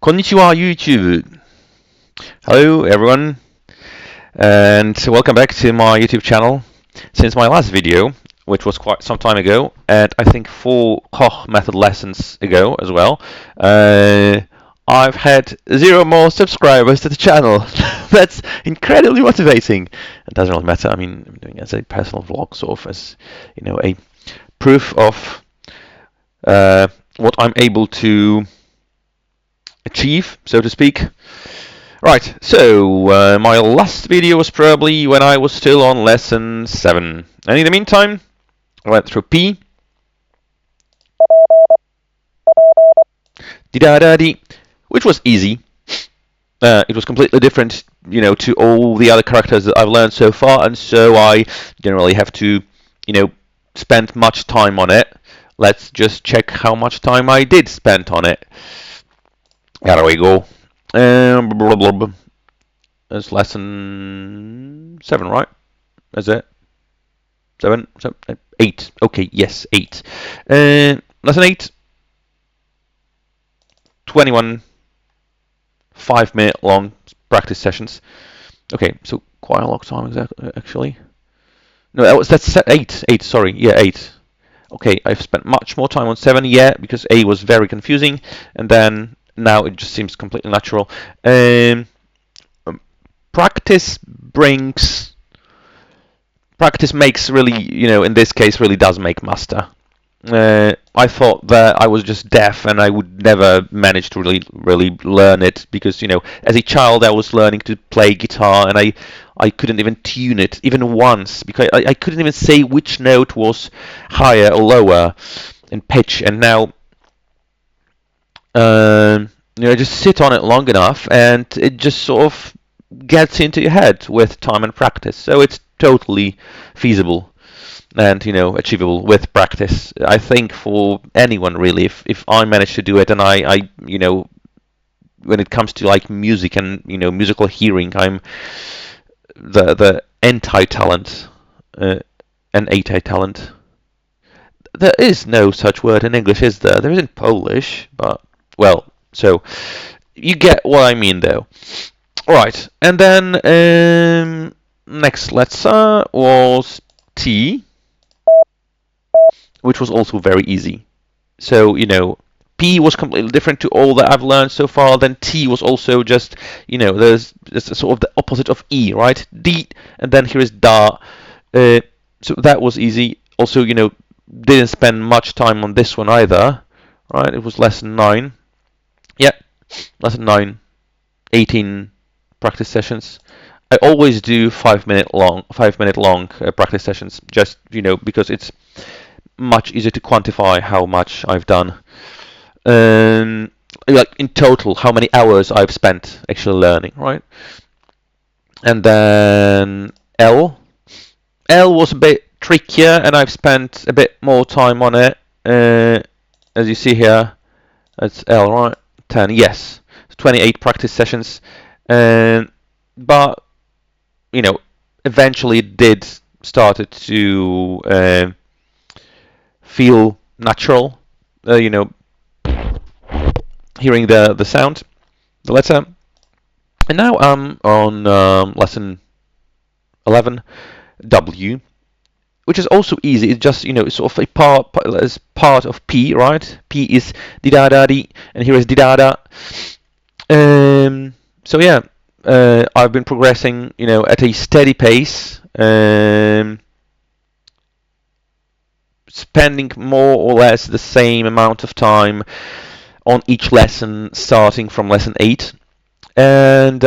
Konnichiwa YouTube. Hello everyone, and welcome back to my YouTube channel. Since my last video, which was quite some time ago, and I think 4 Koch Method lessons ago as well, I've had 0 more subscribers to the channel. That's incredibly motivating. It doesn't really matter. I mean, I'm doing it as a personal vlog, sort of as a proof of what I'm able to achieve, so to speak. Right, so my last video was probably when I was still on lesson 7. And in the meantime, I went through P, D-da-da-dee, which was easy. It was completely different, to all the other characters that I've learned so far, and so I didn't really have to, spend much time on it. Let's just check how much time I did spend on it. There we go. Blah, blah, blah. That's lesson 7, right? Is it? 7? 8. Okay, yes, 8. Lesson 8. 21 5-minute long practice sessions. Okay, so quite a long time exactly, actually. No, that's 8. 8, sorry. Yeah, 8. Okay, I've spent much more time on 7, yeah, because A was very confusing, and then now it just seems completely natural. Practice makes really, in this case, really does make master. I thought that I was just deaf and I would never manage to really learn it because, as a child I was learning to play guitar and I couldn't even tune it even once because I couldn't even say which note was higher or lower in pitch. And now, just sit on it long enough and it just sort of gets into your head with time and practice. So it's totally feasible and achievable with practice. I think for anyone really, if I manage to do it, and I when it comes to like music and musical hearing, I'm the anti-talent, an anti-talent. There is no such word in English, is there? There is in Polish, but well, so you get what I mean, though. All right, and then next letter was T, which was also very easy. So, P was completely different to all that I've learned so far. Then T was also just, there's sort of the opposite of E, right? D, and then here is Da. So that was easy. Also, didn't spend much time on this one either, right? It was lesson 9. Yeah, lesson 9, 18 practice sessions. I always do 5-minute long practice sessions, just because it's much easier to quantify how much I've done. Like in total, how many hours I've spent actually learning, right? And then L. L was a bit trickier, and I've spent a bit more time on it. As you see here, that's L, right? 10, yes. 28 practice sessions. But, eventually it did started to feel natural, hearing the sound, the letter. And now I'm on lesson 11, W, which is also easy. It's just, it's sort of a part of P, right? P is di-da-da-di, and here is di-da-da. So yeah, I've been progressing, at a steady pace. Spending more or less the same amount of time on each lesson, starting from lesson 8, and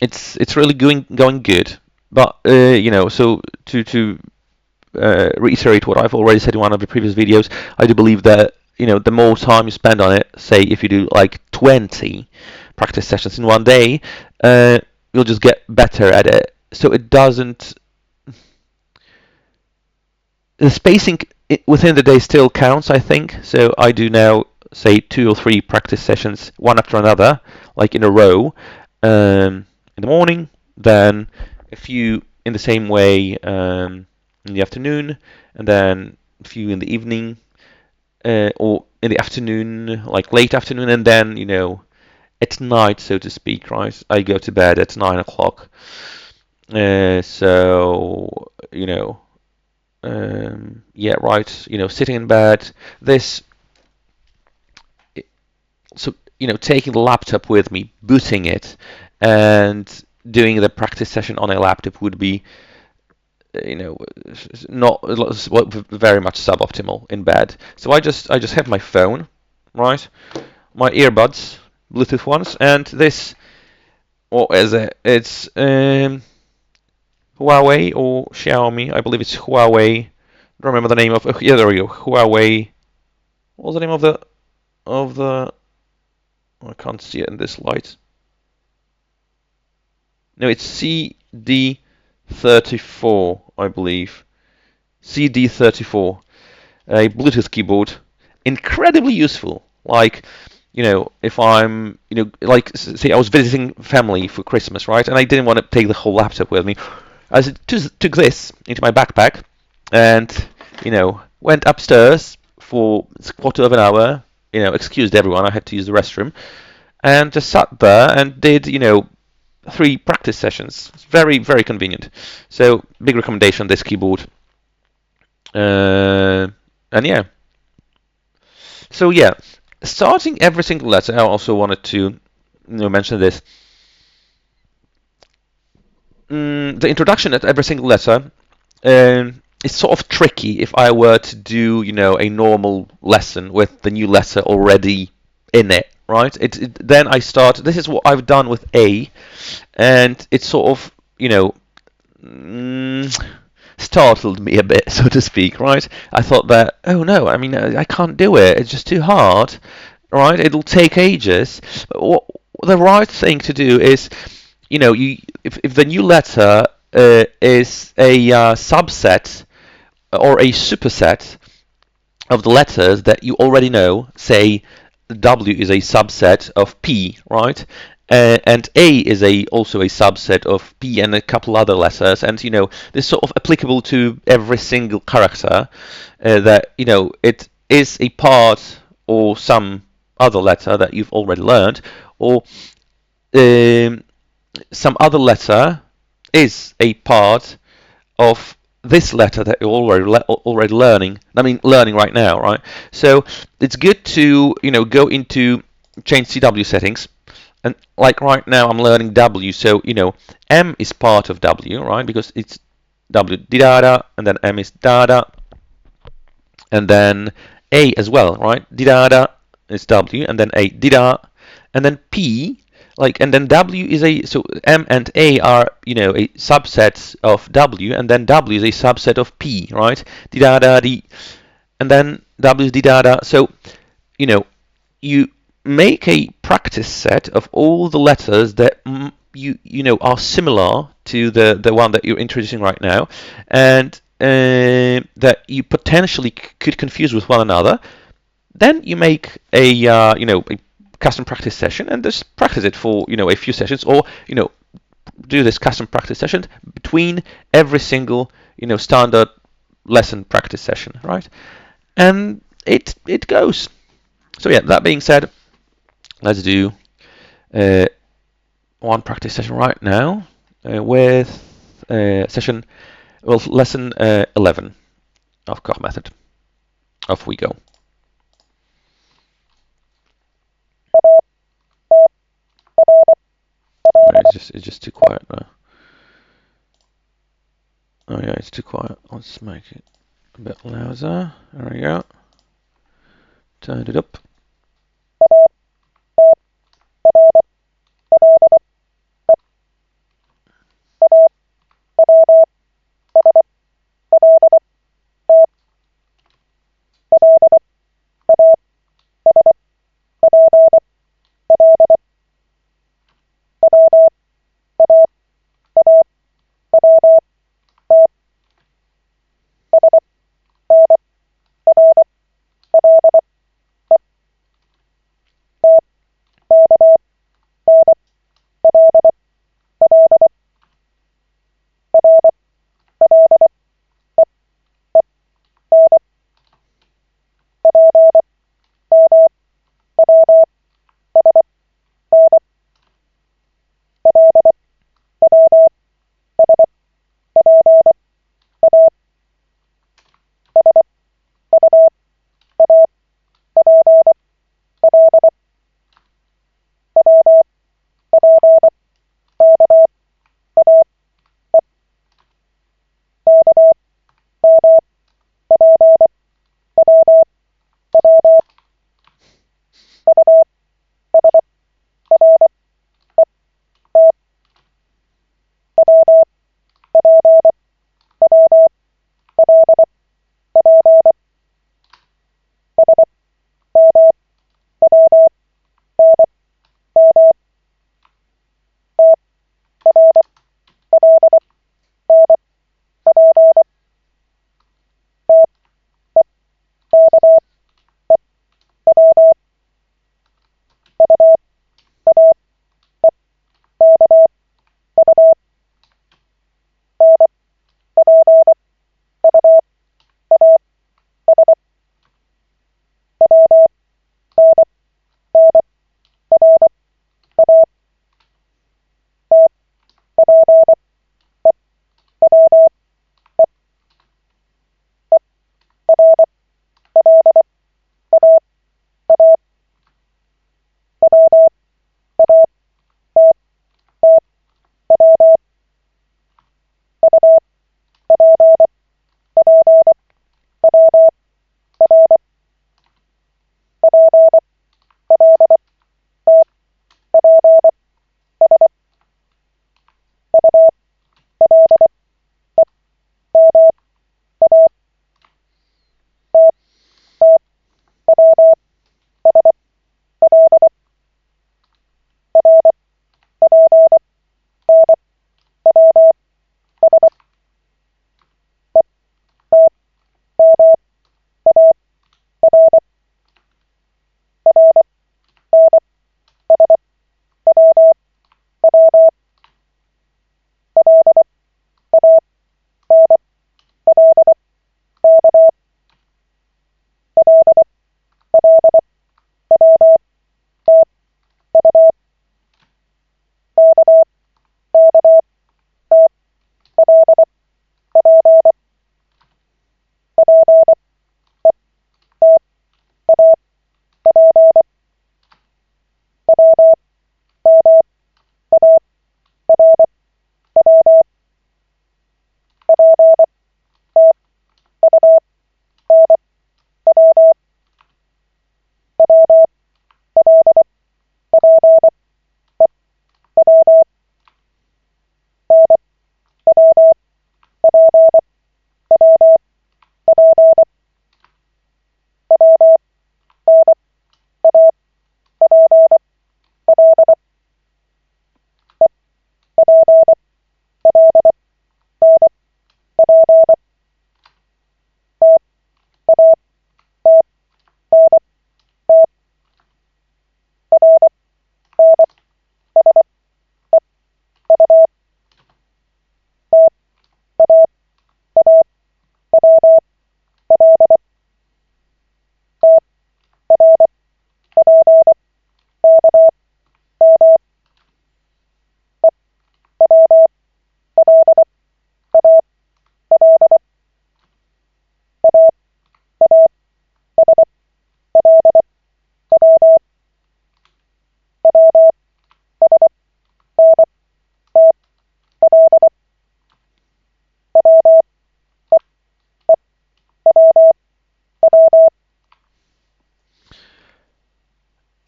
it's really going good. But so to reiterate what I've already said in one of the previous videos, I do believe that the more time you spend on it, say if you do like 20 practice sessions in one day, you'll just get better at it. So it doesn't. The spacing within the day still counts, I think. So I do now, say, 2 or 3 practice sessions, one after another, like in a row, in the morning, then a few in the same way in the afternoon, and then a few in the evening, or in the afternoon, like late afternoon, and then at night, so to speak, right? I go to bed at 9 o'clock. So yeah, right. Sitting in bed. This, so taking the laptop with me, booting it, and doing the practice session on a laptop would be not very much suboptimal in bed. So I just have my phone, right? My earbuds, Bluetooth ones, and this, what is it? It's Huawei or Xiaomi. I believe it's Huawei. I don't remember the name of. Yeah, there we go. Huawei. What was the name of the? I can't see it in this light. No, it's CD34, I believe. CD34, a Bluetooth keyboard, incredibly useful. Like, if I'm, like, say I was visiting family for Christmas, right? And I didn't want to take the whole laptop with me. I took this into my backpack and, went upstairs for a quarter of an hour, excused everyone, I had to use the restroom, and just sat there and did, 3 practice sessions. It's very, very convenient. So, big recommendation, this keyboard. And yeah. So yeah, starting every single letter, I also wanted to mention this. The introduction at every single letter is sort of tricky if I were to do, a normal lesson with the new letter already in it, right? Then I start. This is what I've done with A, and it's sort of, startled me a bit, so to speak, right? I thought that, oh no, I mean, I can't do it. It's just too hard, right? It'll take ages. But the right thing to do is, if the new letter is a subset or a superset of the letters that you already know, say W is a subset of P, right? And A is also a subset of P and a couple other letters, and this is sort of applicable to every single character that it is a part or some other letter that you've already learned, or um, some other letter is a part of this letter that you're already learning. I mean, learning right now, right? So it's good to go into change CW settings, and like right now I'm learning W, so M is part of W, right? Because it's W di da da, and then M is da da, and then A as well, right? Di da da is W, and then A di da, and then P, like, and then W is so M and A are a subset of W, and then W is a subset of P, right? Di da da di, and then W is di da da. So you make a practice set of all the letters that are similar to the one that you're introducing right now, and that you potentially could confuse with one another. Then you make a custom practice session and just practice it for a few sessions, or do this custom practice session between every single standard lesson practice session, right? And it goes. So yeah, that being said, let's do one practice session right now with lesson 11 of Koch Method. Off we go. It's just too quiet now. Oh yeah, it's too quiet. Let's make it a bit louder. There we go. Turn it up.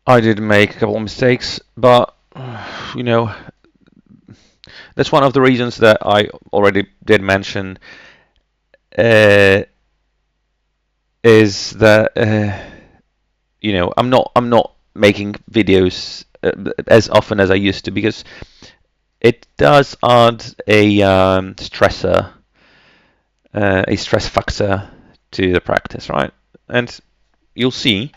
I did make a couple of mistakes, but you know, that's one of the reasons that I already did mention, uh, is that I'm not making videos as often as I used to, because it does add a stress factor to the practice, right? And you'll see,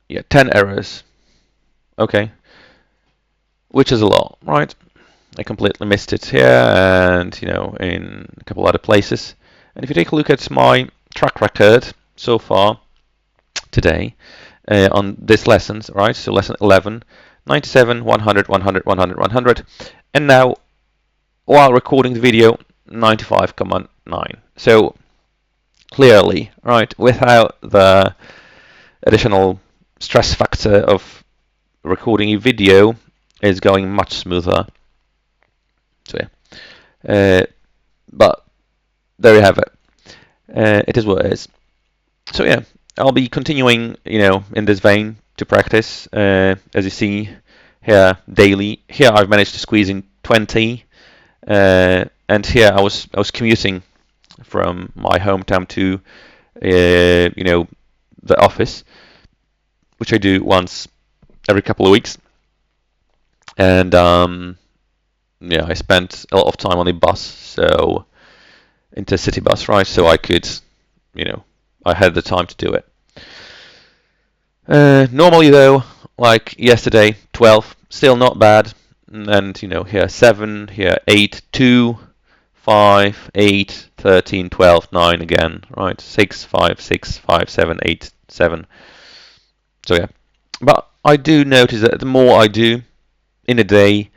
yeah, 10 errors, okay, which is a lot, right? I completely missed it here, and in a couple other places. And if you take a look at my track record so far today on this lessons, right? So lesson 11, 97, 100, 100, 100, 100, and now while recording the video, 95.9. So clearly, right, without the additional stress factor of recording a video, is going much smoother. So yeah, but there you have it. It is what it is. So yeah, I'll be continuing, in this vein to practice. As you see here, daily. Here I've managed to squeeze in 20, and here I was commuting from my hometown to, the office, which I do once every couple of weeks, and yeah, I spent a lot of time on the bus, so intercity bus, right? So I could, I had the time to do it. Normally though, like yesterday, 12, still not bad. And here 7, here 8, 2, 5, 8, 13, 12, 9 again, right? 6, 5, 6, 5, 7, 8, 7. So yeah. But I do notice that the more I do in a day,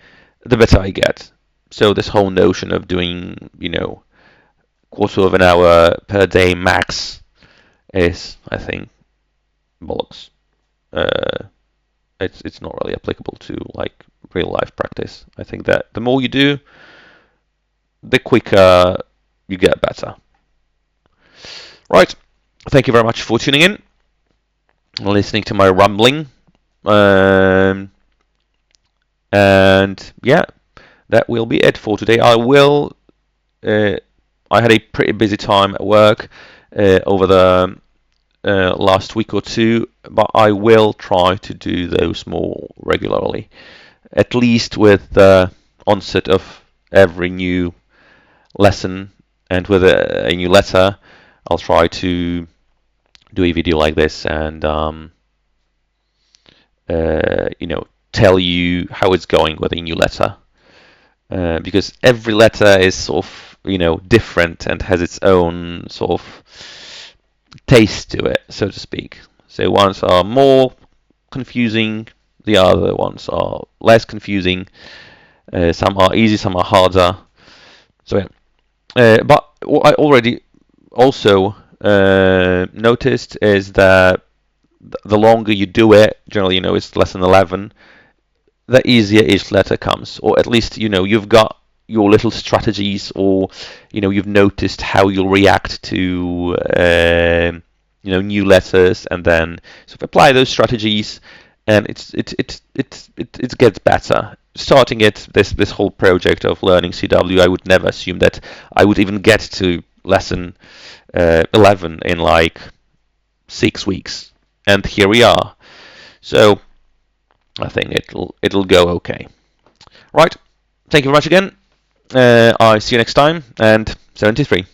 the better I get. So this whole notion of doing, quarter of an hour per day max is, I think, bollocks. It's not really applicable to like real life practice. I think that the more you do, the quicker you get better. Right. Thank you very much for tuning in, listening to my rambling. And yeah, that will be it for today. I had a pretty busy time at work over the last week or two, but I will try to do those more regularly, at least with the onset of every new lesson and with a new letter. I'll try to do a video like this and tell you how it's going with a new letter, because every letter is sort of different and has its own sort of taste to it, so to speak. So ones are more confusing, the other ones are less confusing. Some are easy, some are harder. So yeah. But what I already also noticed is that the longer you do it, generally, it's lesson 11, the easier each letter comes, or at least you've got your little strategies, or you've noticed how you'll react to new letters, and then sort of apply those strategies, and it gets better. Starting this whole project of learning CW, I would never assume that I would even get to lesson 11 in like 6 weeks, and here we are. So I think it'll go okay. Right. Thank you very much again. I see you next time, and 73.